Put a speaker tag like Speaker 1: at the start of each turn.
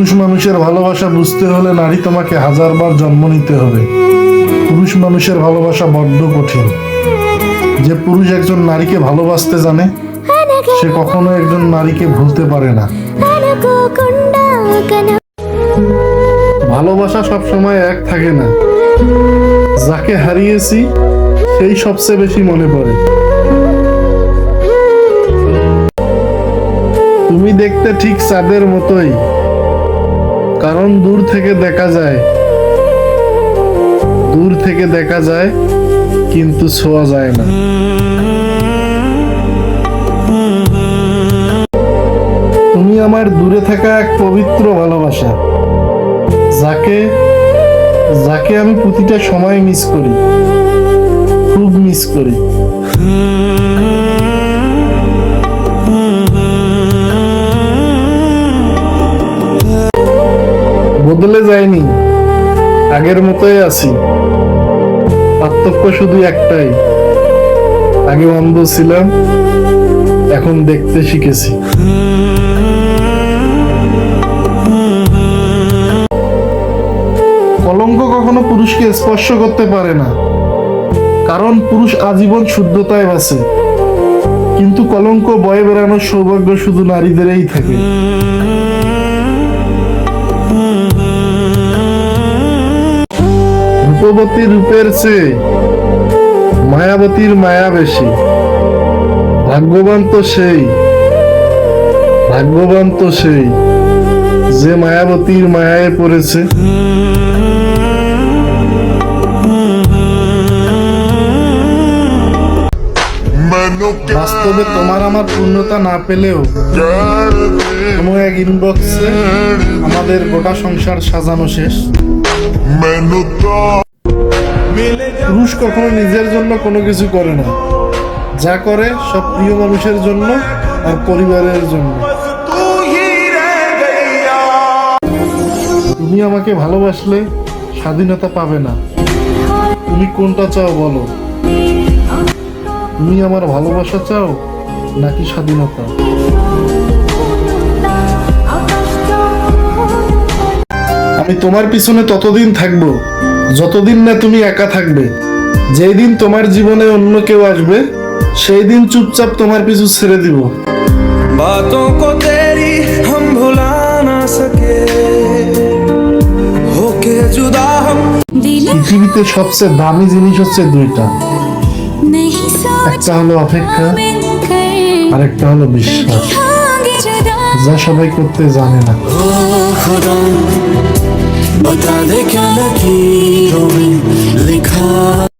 Speaker 1: পুরুষ মানুষের ভালোবাসা বুঝতে হলে নারী তোমাকে হাজারবার জন্ম নিতে হবে। পুরুষ মানুষের ভালোবাসা বড্ড কঠিন। যে পুরুষ একজন নারীকে ভালোবাসতে জানে সে কখনো একজন নারীকে ভুলতে পারে না। ভালোবাসা সবসময় এক থাকে না। যাকে হারিয়েছি সেই সবচেয়ে বেশি মনে পড়ে। তুমি দেখতে ঠিক চাঁদের মতোই, কারণ দূর থেকে দেখা যায়, দূর থেকে দেখা যায় কিন্তু ছোঁয়া যায় না। তুমি আমার দূরে থাকা এক পবিত্র ভালোবাসা, যাকে যাকে আমি প্রতিটা সময় মিস করি, খুব মিস করি। বদলে যায়নি, আগের মতোই আছি। পার্থক্য শুধু একটাই, আগে অন্ধ ছিলাম, এখন দেখতে শিখেছি। কলঙ্ক কখনো পুরুষকে স্পর্শ করতে পারে না, কারণ পুরুষ আজীবন শুদ্ধতায় বাঁচে। কিন্তু কলঙ্ক বয়ে বেড়ানোর সৌভাগ্য শুধু নারীদেরই থাকে। রূপবতীর রূপের চেয়ে মায়াবতীর মায়া বেশি। ভাগ্যবান তো সেই, ভাগ্যবান তো সেই যে মায়াবতীর মায়ায় পড়েছে। বাস্তবে তোমার আমার পূর্ণতা না পেলেও কোনো এক ইনবক্সে আমাদের গোটা সংসার সাজানো শেষ। পুরুষ কখনো নিজের জন্য কোনো কিছু করে না, যা করে সব প্রিয় মানুষের জন্য আর পরিবারের জন্য। তুমি আমাকে ভালোবাসলে স্বাধীনতা পাবে না। তুমি কোনটা চাও বলো? তুমি আমার ভালোবাসা চাও নাকি স্বাধীনতা? আমি তোমার পিছনে ততদিন থাকবো যতদিন না তুমি একা থাকবে। যেই দিন তোমার জীবনে অন্য কেউ আসবে সেই দিন চুপচাপ তোমার পিছু ছেড়ে দিব।
Speaker 2: बातों को तेरी हम भुला ना सके होके जुदा हम।
Speaker 1: পৃথিবীতে সবচেয়ে দামি জিনিস হচ্ছে দুইটা, একটা হলো অপেক্ষা আর একটা হলো বিশ্বাস, যা সবাই করতে জানে না।
Speaker 2: बता दे क्या लगी